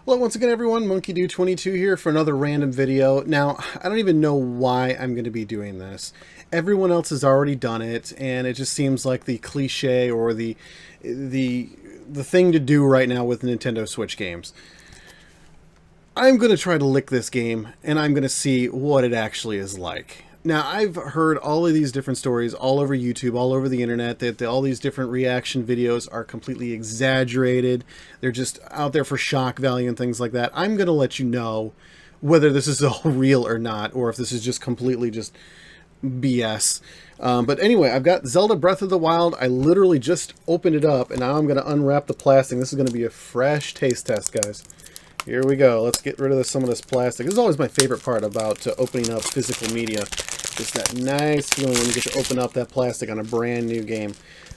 Hello once again everyone, MonkeyDoo22 here for another random video. Now, I don't even know why I'm going to be doing this. Everyone else has already done it, and it just seems like the cliche or the thing to do right now with Nintendo Switch games. I'm going to try to lick this game, and I'm going to see what it actually is like. Now, I've heard all of these different stories all over YouTube, all over the internet, that all these different reaction videos are completely exaggerated. They're just out there for shock value and things like that. I'm going to let you know whether this is all real or not, or if this is just completely just BS. But anyway, I've got Zelda Breath of the Wild. I literally just opened it up, and now I'm going to unwrap the plastic. This is going to be a fresh taste test, guys. Here we go. Let's get rid of some of this plastic. This is always my favorite part about opening up physical media. Just that nice feeling when you get to open up that plastic on a brand new game.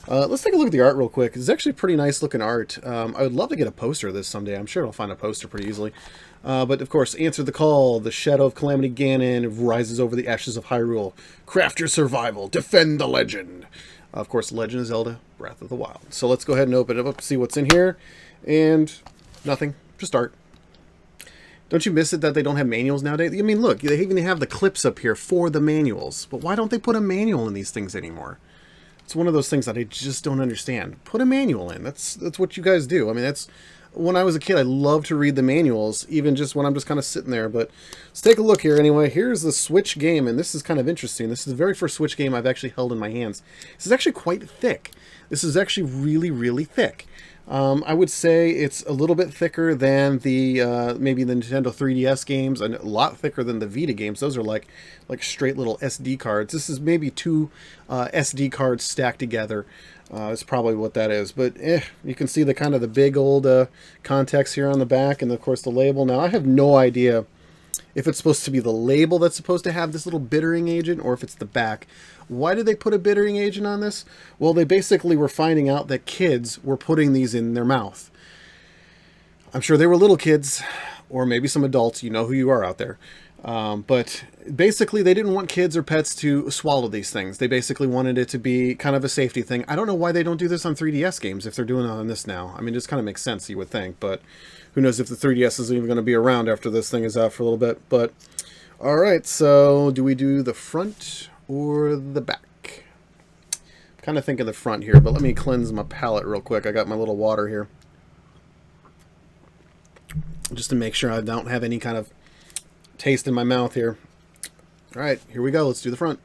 Let's take a look at the art real quick. It's actually pretty nice looking art. I would love to get a poster of this someday. I'm sure I'll find a poster pretty easily. But of course, answer the call. The shadow of Calamity Ganon rises over the ashes of Hyrule. Craft your survival. Defend the legend. Of course, Legend of Zelda Breath of the Wild. So let's go ahead and open it up, see what's in here. And nothing. Just art. Don't you miss it that they don't have manuals nowadays? I mean, look, they even have the clips up here for the manuals. But why don't they put a manual in these things anymore? It's one of those things that I just don't understand. Put a manual in. That's what you guys do. I mean, that's when I was a kid, I loved to read the manuals, even just when I'm just kind of sitting there. But let's take a look here anyway. Here's the Switch game, and this is kind of interesting. This is the very first Switch game I've actually held in my hands. This is actually quite thick. This is actually really, really thick. I would say it's a little bit thicker than the maybe the Nintendo 3DS games, and a lot thicker than the Vita games. Those are like straight little SD cards. This is maybe two SD cards stacked together. Is probably what that is. But you can see the kind of the big old context here on the back, and of course the label. Now I have no idea if it's supposed to be the label that's supposed to have this little bittering agent, or if it's the back. Why did they put a bittering agent on this? Well, they basically were finding out that kids were putting these in their mouth. I'm sure they were little kids, or maybe some adults. You know who you are out there. But basically, they didn't want kids or pets to swallow these things. They basically wanted it to be kind of a safety thing. I don't know why they don't do this on 3DS games if they're doing it on this now. I mean, it just kind of makes sense, you would think. But who knows if the 3DS is even going to be around after this thing is out for a little bit. But, all right, so do we do the front or the back? I'm kind of thinking the front here, but let me cleanse my palate real quick. I got my little water here, just to make sure I don't have any kind of taste in my mouth here. All right, here we go. Let's do the front.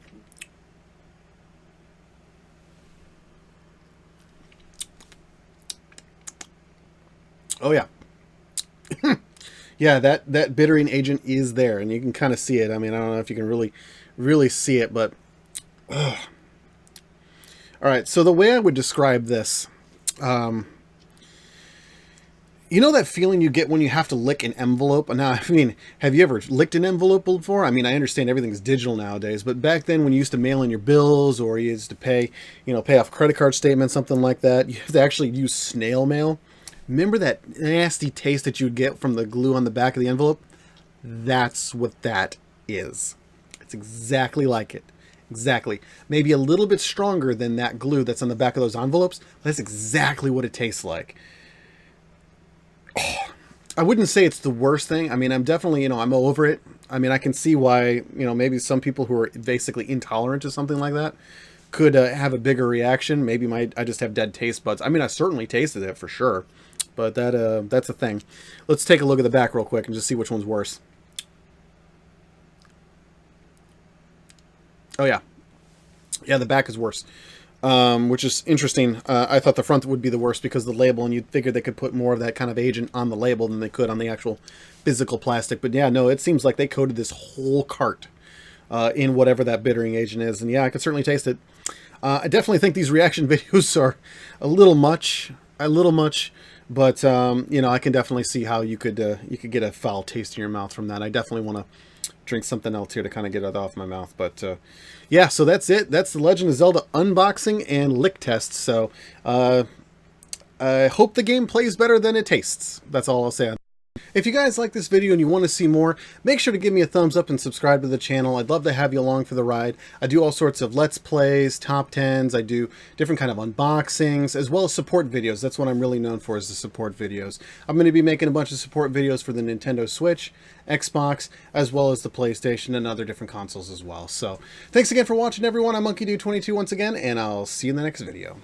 Oh yeah. Yeah, that bittering agent is there, and you can kind of see it. I mean, I don't know if you can really see it, but all right, so the way I would describe this, you know that feeling you get when you have to lick an envelope? Now, I mean, have you ever licked an envelope before? I mean, I understand everything's digital nowadays, but back then when you used to mail in your bills, or you used to pay off credit card statements, something like that, you have to actually use snail mail. Remember that nasty taste that you'd get from the glue on the back of the envelope? That's what that is. It's exactly like it. Exactly. Maybe a little bit stronger than that glue that's on the back of those envelopes. But that's exactly what it tastes like. Oh, I wouldn't say it's the worst thing. I mean, I'm definitely, I'm over it. I mean, I can see why, maybe some people who are basically intolerant to something like that could have a bigger reaction. Maybe I just have dead taste buds. I mean, I certainly tasted it for sure. But that's a thing. Let's take a look at the back real quick and just see which one's worse. Oh, yeah. Yeah, the back is worse, which is interesting. I thought the front would be the worst because of the label, and you'd figure they could put more of that kind of agent on the label than they could on the actual physical plastic. But yeah, no, it seems like they coated this whole cart in whatever that bittering agent is. And yeah, I could certainly taste it. I definitely think these reaction videos are a little much. But I can definitely see how you could get a foul taste in your mouth from that. I definitely want to drink something else here to kind of get it off my mouth. But yeah, so that's it. That's the Legend of Zelda unboxing and lick test. So I hope the game plays better than it tastes. That's all I'll say. If you guys like this video and you want to see more, make sure to give me a thumbs up and subscribe to the channel. I'd love to have you along for the ride. I do all sorts of Let's Plays, Top 10s, I do different kind of unboxings, as well as support videos. That's what I'm really known for, is the support videos. I'm going to be making a bunch of support videos for the Nintendo Switch, Xbox, as well as the PlayStation and other different consoles as well. So, thanks again for watching, everyone. I'm MonkeyDude22 once again, and I'll see you in the next video.